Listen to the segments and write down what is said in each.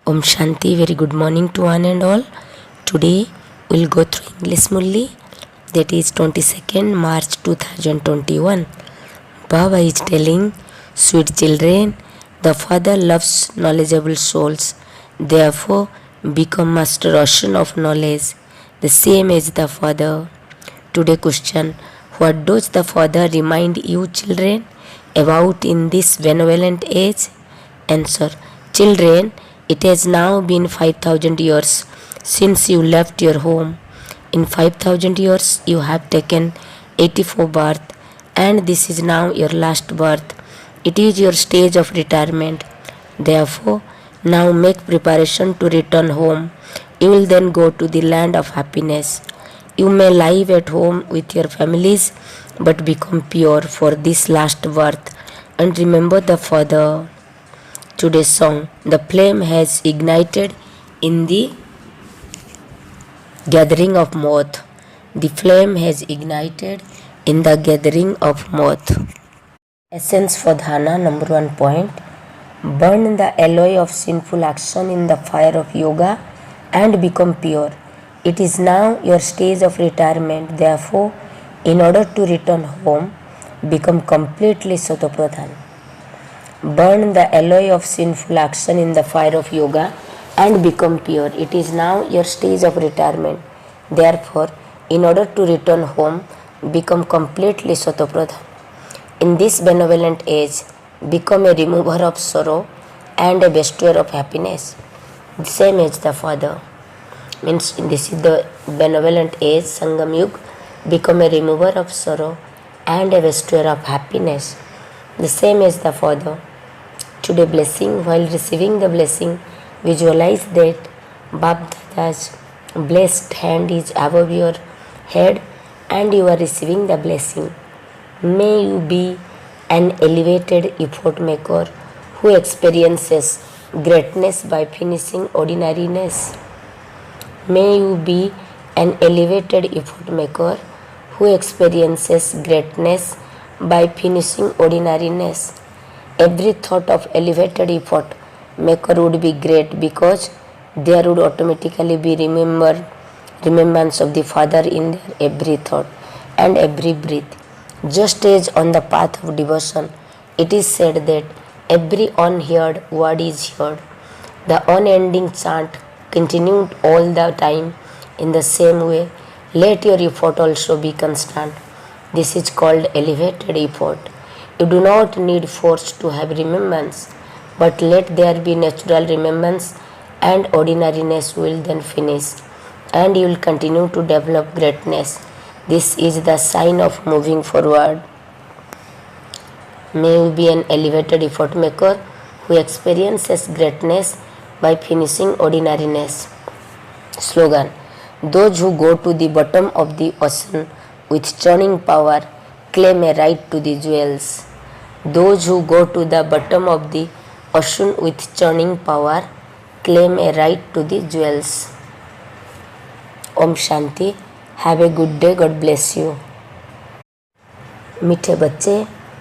Om Shanti, very good morning to one and all. Today we'll go through English Mulli, that is 22nd March 2021. Baba is telling, sweet children, the Father loves knowledgeable souls. Therefore, become master ocean of knowledge, the same as the Father. Today question, what does the Father remind you children about in this benevolent age? Answer, children, it has now been 5,000 years since you left your home. In 5,000 years you have taken 84 births, and this is now your last birth. It is your stage of retirement. Therefore, now make preparation to return home. You will then go to the land of happiness. You may live at home with your families, but become pure for this last birth and remember the Father. Today's song, the flame has ignited in the gathering of moth. The flame has ignited in the gathering of moth. Essence for dhyana, number 1 point. Burn the alloy of sinful action in the fire of yoga and become pure. It is now your stage of retirement. Therefore, in order to return home, become completely Satopradhan. Burn the alloy of sinful action in the fire of yoga and become pure. It is now your stage of retirement. Therefore, in order to return home, become completely Satopradhan. In this benevolent age, become a remover of sorrow and a bestower of happiness, the same as the Father. Means this is the benevolent age, Sangam Yug, become a remover of sorrow and a bestower of happiness, the same as the Father. Today blessing, while receiving the blessing, visualize that Bap Dada's blessed hand is above your head and you are receiving the blessing. May you be an elevated effort maker who experiences greatness by finishing ordinariness. May you be an elevated effort maker who experiences greatness by finishing ordinariness. Every thought of elevated effort maker would be great because there would automatically be remembrance of the Father in their every thought and every breath. Just as on the path of devotion, it is said that every unheard word is heard. The unending chant continued all the time in the same way. Let your effort also be constant. This is called elevated effort. You do not need force to have remembrance, but let there be natural remembrance and ordinariness will then finish, and you will continue to develop greatness. This is the sign of moving forward. May you be an elevated effort maker who experiences greatness by finishing ordinariness. Slogan, those who go to the bottom of the ocean with churning power claim a right to the jewels. Those who go to the bottom of the ocean with churning power claim a right to the jewels. Om Shanti. Have a good day. God bless you. मीठे बच्चे,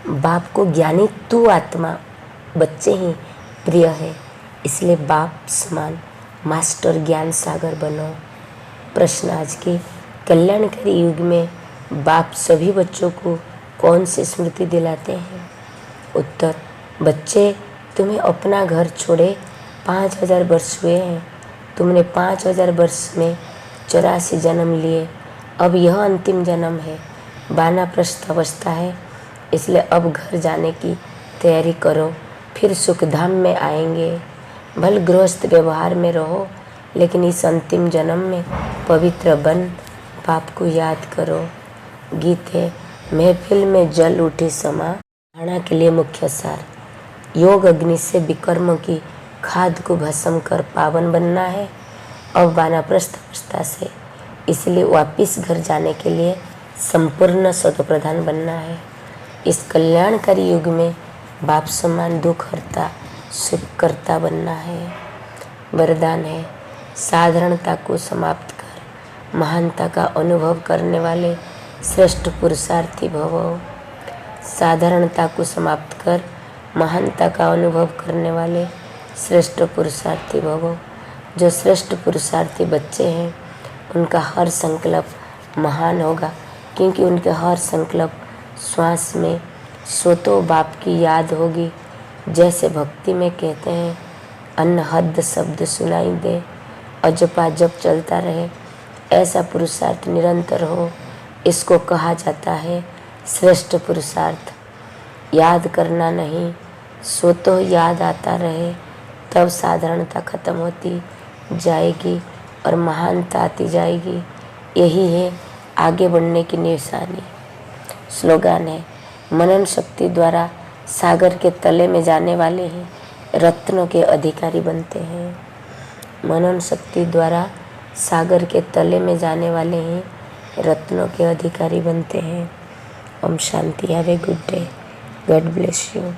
बाप को ज्ञानी तू आत्मा बच्चे ही प्रिय है, इसलिए बाप समान मास्टर ज्ञान सागर बनो। प्रश्न आज के, कल्याणकारी युग में बाप सभी बच्चों को कौन सी स्मृति दिलाते हैं? उत्तर, बच्चे, तुम्हें अपना घर छोड़े 5,000 वर्ष हुए हैं। तुमने 5,000 वर्ष में 84 जन्म लिए। अब यह अंतिम जन्म है, वानप्रस्थ अवस्था है, इसलिए अब घर जाने की तैयारी करो, फिर सुखधाम में आएंगे। भले गृहस्थ व्यवहार में रहो, लेकिन इस अंतिम जन्म में पवित्र बन बाप को याद करो। गीत है, महफिल में जल उठी समा, धारणा के लिए मुख्य सार। योग अग्नि से विकर्म की खाद को भस्म कर पावन बनना है। अब वानप्रस्थ अवस्था से, इसलिए वापिस घर जाने के लिए संपूर्ण सतोप्रधान बनना है। इस कल्याणकारी युग में बाप समान दुख हरता सुख करता बनना है। वरदान है, साधारणता को समाप्त कर महानता का अनुभव करने वाले श्रेष्ठ पुरुषार्थी भव। साधारणता को समाप्त कर महानता का अनुभव करने वाले श्रेष्ठ पुरुषार्थी भवो। जो श्रेष्ठ पुरुषार्थी बच्चे हैं उनका हर संकल्प महान होगा, क्योंकि उनके हर संकल्प श्वास में सोतो बाप की याद होगी। जैसे भक्ति में कहते हैं अनहद शब्द सुनाई दे, अजपा जप चलता रहे, ऐसा पुरुषार्थ निरंतर हो, इसको कहा जाता है श्रेष्ठ पुरुषार्थ। याद करना नहीं, सो तो याद आता रहे, तब साधारणता खत्म होती जाएगी और महानता आती जाएगी। यही है आगे बढ़ने की निशानी। स्लोगन है, मनन शक्ति द्वारा सागर के तले में जाने वाले हैं रत्नों के अधिकारी बनते हैं। मनन शक्ति द्वारा सागर के तले में जाने वाले हैं रत्नों के अधिकारी बनते हैं। ओम शांति। Have a good day. God bless you.